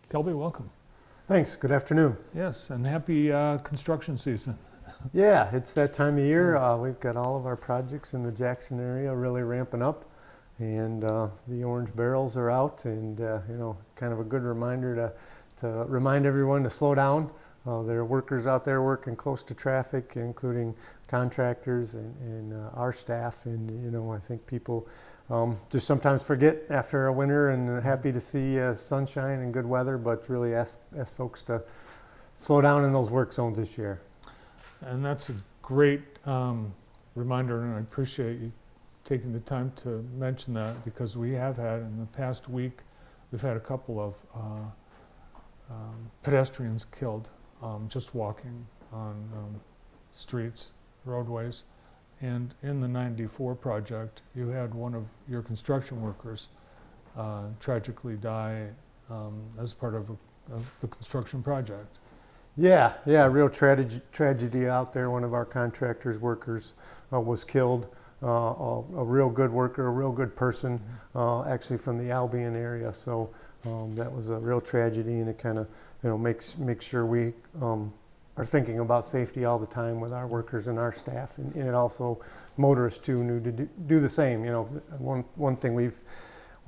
Kelby, welcome. Thanks. Good afternoon. Yes, and happy construction season. Yeah, it's that time of year. We've got all of our projects in the Jackson area really ramping up, and the orange barrels are out, and kind of a good reminder to remind everyone to slow down. There are workers out there working close to traffic, including contractors and our staff, and I think people just sometimes forget after a winter, and happy to see sunshine and good weather, but really ask folks to slow down in those work zones this year. And that's a great reminder, and I appreciate you taking the time to mention that, because we have had, in the past week, we've had a couple of pedestrians killed just walking on streets, roadways. And in the I-94 project, you had one of your construction workers tragically die as part of the construction project. Yeah, real tragedy out there. One of our contractors' workers was killed. A real good worker, a real good person, actually from the Albion area. So that was a real tragedy, and it kind of makes sure we are thinking about safety all the time with our workers and our staff, and it also motorists too need to do the same. One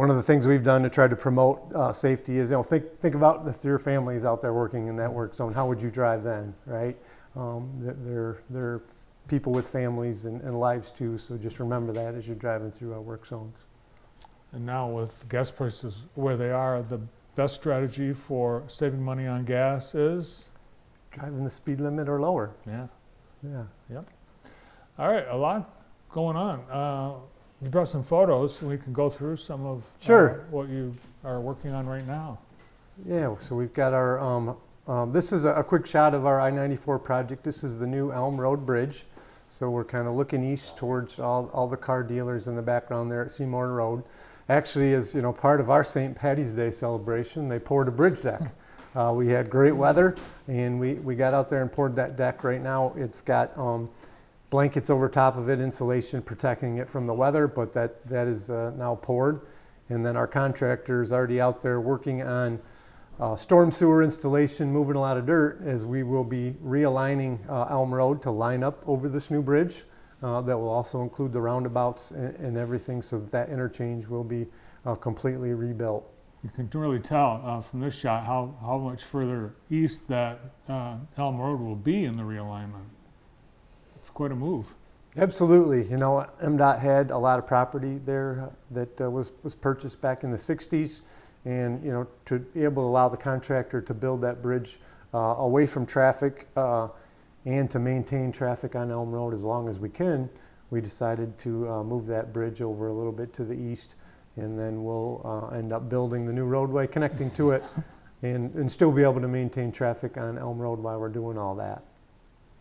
of the things we've done to try to promote safety is, think about if your family's out there working in that work zone, how would you drive then, right? They're people with families and lives too, so just remember that as you're driving through our work zones. And now with gas prices where they are, the best strategy for saving money on gas is? Driving the speed limit or lower. Yeah. Yep. All right, a lot going on. You brought some photos, and we can go through some of what you are working on right now. Yeah, so we've got our, this is a quick shot of our I-94 project. This is the new Elm Road Bridge. So we're kind of looking east towards all the car dealers in the background there at Seymour Road. Actually, as part of our St. Patty's Day celebration, they poured a bridge deck. We had great weather, and we got out there and poured that deck. Right now, it's got blankets over top of it, insulation protecting it from the weather, but that is now poured. And then our contractor is already out there working on storm sewer installation, moving a lot of dirt, as we will be realigning Elm Road to line up over this new bridge. That will also include the roundabouts and everything, so that interchange will be completely rebuilt. You can really tell from this shot how much further east that Elm Road will be in the realignment. It's quite a move. Absolutely. MDOT had a lot of property there that was purchased back in the 60s. And, to be able to allow the contractor to build that bridge away from traffic and to maintain traffic on Elm Road as long as we can, we decided to move that bridge over a little bit to the east. And then we'll end up building the new roadway connecting to it and still be able to maintain traffic on Elm Road while we're doing all that.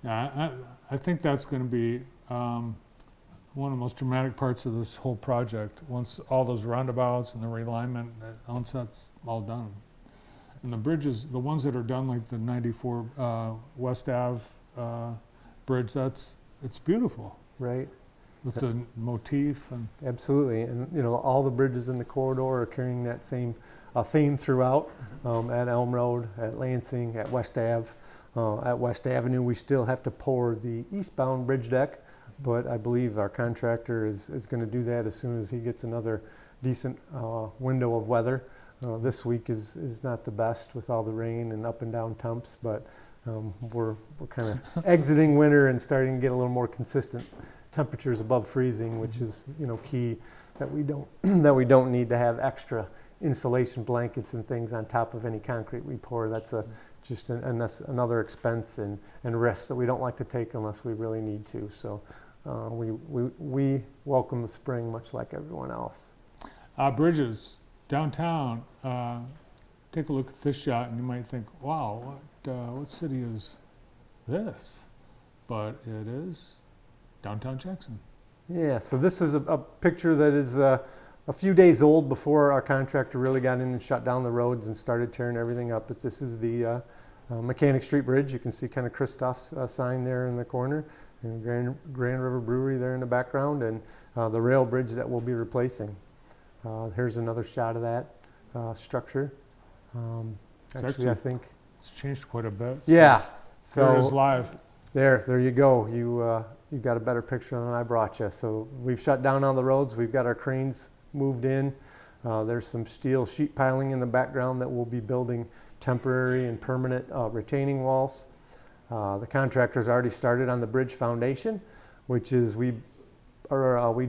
Yeah, I think that's going to be one of the most dramatic parts of this whole project, once all those roundabouts and the realignment, once that's all done. And the bridges, the ones that are done, like the 94 West Ave bridge, it's beautiful. Right. With the motif. And absolutely, and all the bridges in the corridor are carrying that same theme throughout. At Elm Road, at Lansing, at West Ave. At West Avenue, we still have to pour the eastbound bridge deck, but I believe our contractor is going to do that as soon as he gets another decent window of weather. This week is not the best with all the rain and up and down temps, but we're kind of exiting winter and starting to get a little more consistent temperatures above freezing, which is key, that we don't need to have extra insulation blankets and things on top of any concrete we pour. That's just another expense and risk that we don't like to take unless we really need to. So we welcome the spring much like everyone else. Bridges downtown. Take a look at this shot, and you might think, "Wow, what city is this?" But it is downtown Jackson. Yeah. So this is a picture that is a few days old before our contractor really got in and shut down the roads and started tearing everything up. But this is the Mechanic Street Bridge. You can see kind of Christoph's sign there in the corner, and Grand River Brewery there in the background, and the rail bridge that we'll be replacing. Here's another shot of that structure. It's Actually, I actually- think. It's changed quite a bit. Yeah. There it is So live. there you go. You got a better picture than I brought you. So we've shut down all the roads. We've got our cranes moved in. There's some steel sheet piling in the background that we'll be building temporary and permanent retaining walls. The contractor's already started on the bridge foundation, which is we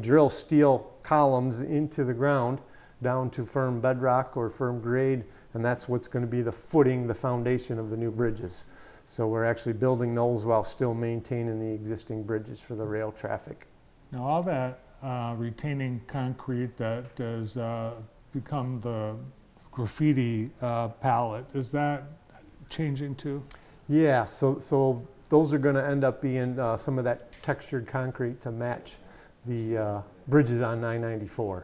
drill steel columns into the ground down to firm bedrock or firm grade, and that's what's going to be the footing, the foundation of the new bridges. So we're actually building those while still maintaining the existing bridges for the rail traffic. Now, all that retaining concrete that has become the graffiti palette, is that changing too? Yeah, so those are going to end up being some of that textured concrete to match the bridges on I-94.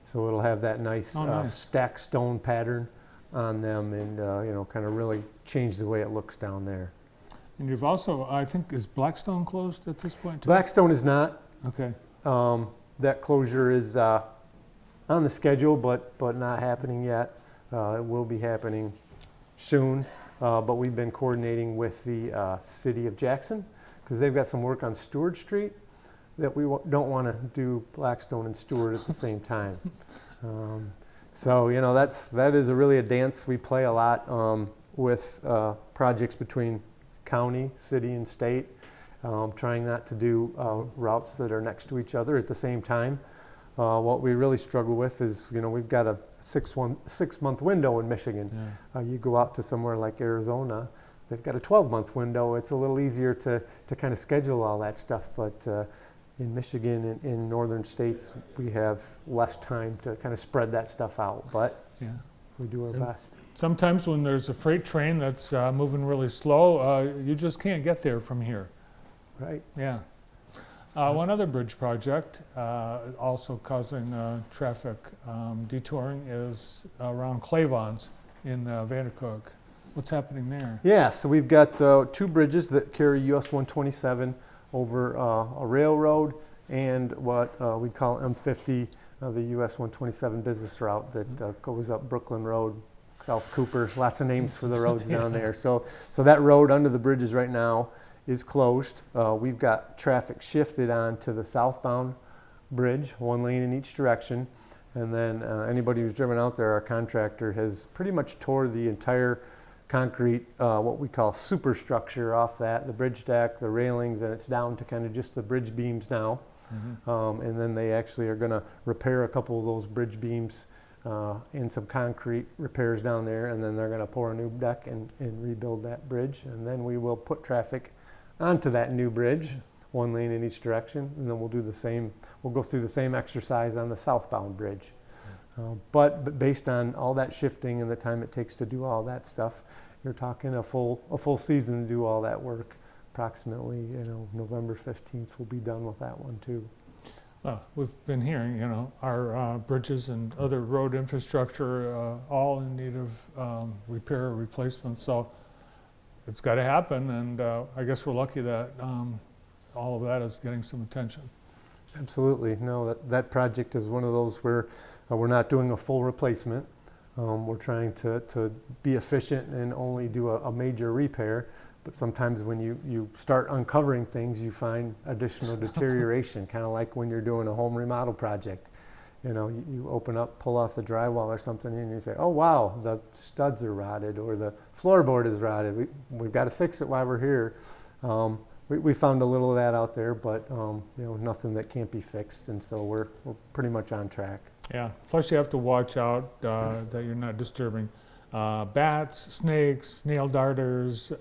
So it'll have that nice, nice. stacked stone pattern on them, and kind of really change the way it looks down there. And you've also, I think, is Blackstone closed at this point too? Blackstone is not. Okay. That closure is on the schedule, but not happening yet. It will be happening soon, but we've been coordinating with the city of Jackson because they've got some work on Stewart Street that we don't want to do Blackstone and Stewart at the same time. So that is really a dance we play a lot with projects between county, city, and state. Trying not to do routes that are next to each other at the same time. What we really struggle with is, we've got a 6-month window in Michigan. Yeah. You go out to somewhere like Arizona, they've got a 12-month window. It's a little easier to kind of schedule all that stuff, but in Michigan and in northern states, we have less time to kind of spread that stuff out, but Yeah. we do our And best. Sometimes when there's a freight train that's moving really slow, you just can't get there from here. Right. Yeah. One other bridge project also causing traffic detouring is around Clavons in Vandercook. What's happening there? Yeah, so we've got 2 bridges that carry US 127 over a railroad and what we call M50, the US 127 business route that goes up Brooklyn Road, South Cooper, lots of names for the roads down there. So that road under the bridges right now is closed. We've got traffic shifted on to the southbound bridge, 1 lane in each direction. And then anybody who's driven out there, our contractor has pretty much tore the entire concrete, what we call superstructure off that, the bridge deck, the railings, and it's down to kind of just the bridge beams now. Mm-hmm. And then they actually are going to repair a couple of those bridge beams and some concrete repairs down there, and then they're going to pour a new deck and rebuild that bridge. And then we will put traffic onto that new bridge, 1 lane in each direction, and then we'll do the same. We'll go through the same exercise on the southbound bridge. But based on all that shifting and the time it takes to do all that stuff, you're talking a full season to do all that work. Approximately, November 15th we'll be done with that one too. Well, we've been hearing, our bridges and other road infrastructure all in need of repair or replacement. So it's got to happen, and I guess we're lucky that all of that is getting some attention. Absolutely. No, that project is one of those where we're not doing a full replacement. We're trying to be efficient and only do a major repair. But sometimes when you start uncovering things, you find additional deterioration, kind of like when you're doing a home remodel project. You open up, pull off the drywall or something, and you say, oh, wow, the studs are rotted or the floorboard is rotted. We've got to fix it while we're here. We found a little of that out there, but nothing that can't be fixed, and so we're pretty much on track. Yeah, plus you have to watch out that you're not disturbing bats, snakes, nail darters,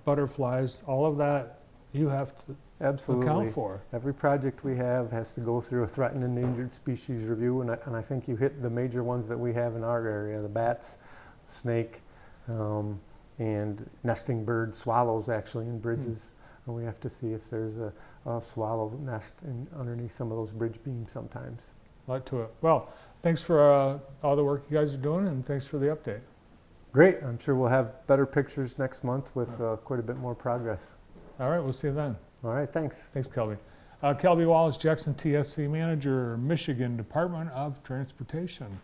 butterflies, all of that you have to Absolutely. account for. Every project we have has to go through a threatened and endangered species review, and I think you hit the major ones that we have in our area, the bats, snake, and nesting birds, swallows actually in bridges. And we have to see if there's a swallow nest underneath some of those bridge beams sometimes. Right to it. Well, thanks for all the work you guys are doing, and thanks for the update. Great. I'm sure we'll have better pictures next month with quite a bit more progress. All right, we'll see you then. All right, thanks. Thanks, Kelby. Kelby Wallace, Jackson TSC Manager, Michigan Department of Transportation.